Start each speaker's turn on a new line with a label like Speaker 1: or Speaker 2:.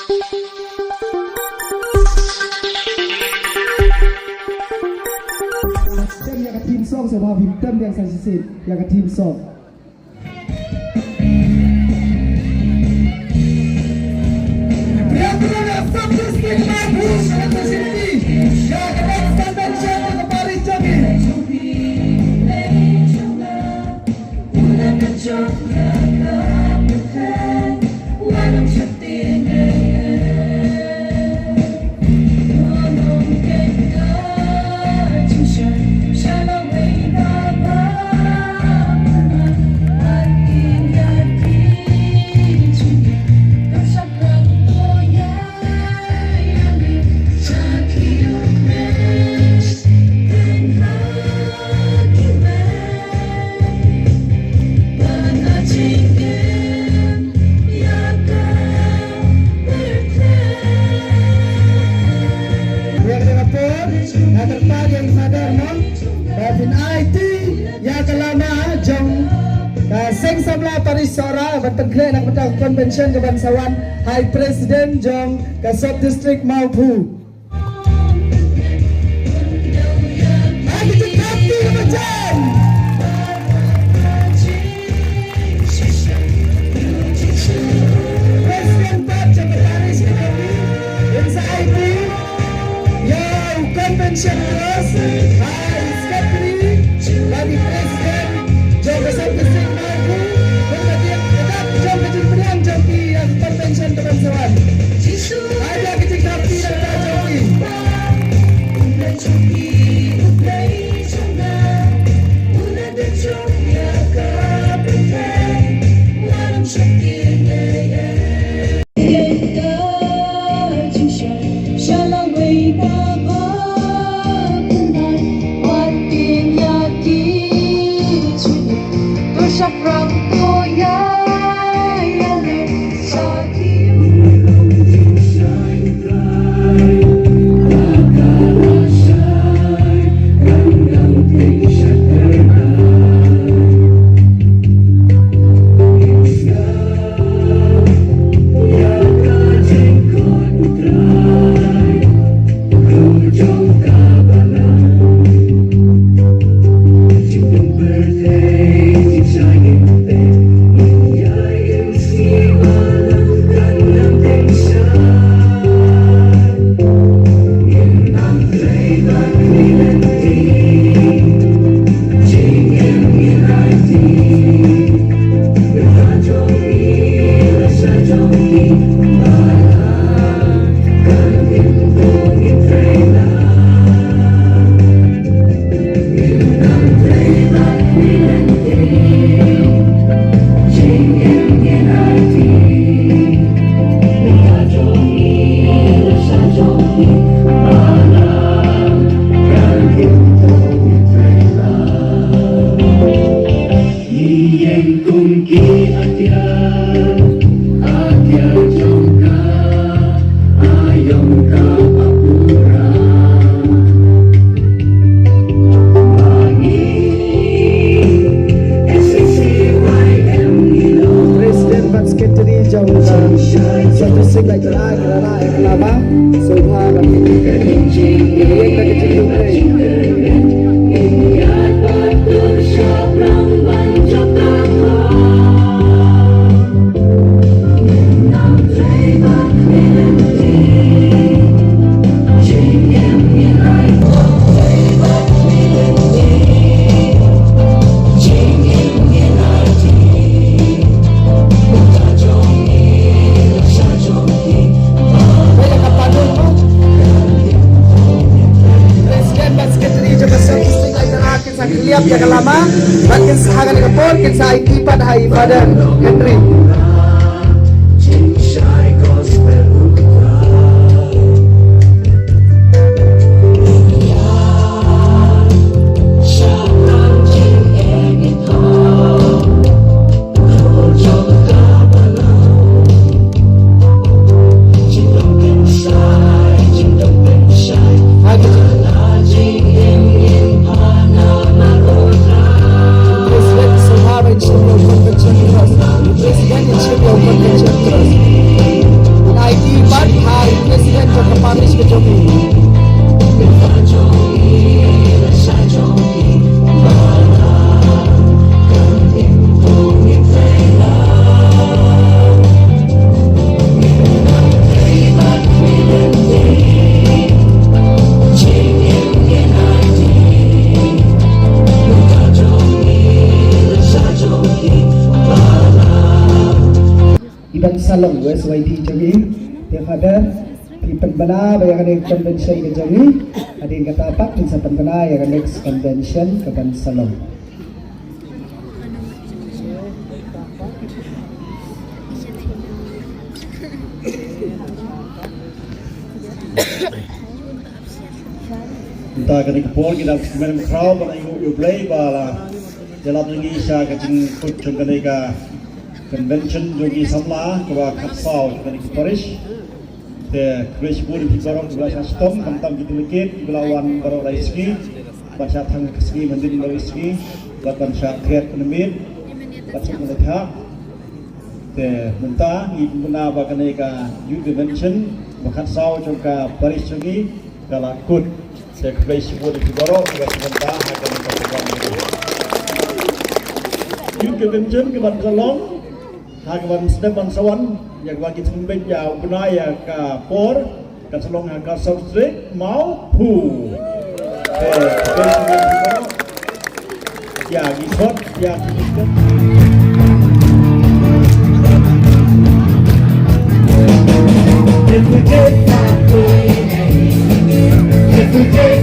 Speaker 1: yang keทีมสองสภาพิมพ์เต็มyangสันสิทธิ์yang keทีมสองSeng sabla parisora bertengkle nak betang konvensyen kebangsaan Hai Presiden Jong Kasop Distrik Maupun. Presiden Pak Sekretaris Ekonomi NSIP yang konvensyen terus Hai Sekretari bagi Presiden Jong Kasop Distrik Maupun. Konvensyen kebangsaan ada kecil tapi dan joki yang lama makin sehangat kepol kita ikipat Hai Father Henry. Presiden sesuai jangi tiap ada di penbena bayangan convention ke jangi ada yang kata apa bisa penbena yang next convention ke Bansalong.
Speaker 2: Entah kena kepol kita sebenarnya crowd pada you play bala dalam lagi saya kecing kut kena ka convention jogi samla kewa katsau kena keparish te kris buri pibarong kebelah stom kantam gitu lekit belawan baru raiski baca thang keski mandiri raiski bahkan syak kreat penemit baca melihat te mentah ibu benda bahkan ka youth convention bahkan sau juga paris jogi kalau kut saya kembali sebut di Borok juga sebentar akan dilakukan youth convention ke Bansalong hakaban sedang Bansawan yang bagi sembeng jauh benaya ke Por Bansalong ke South Street mau pu ya gisot ya gisot if we take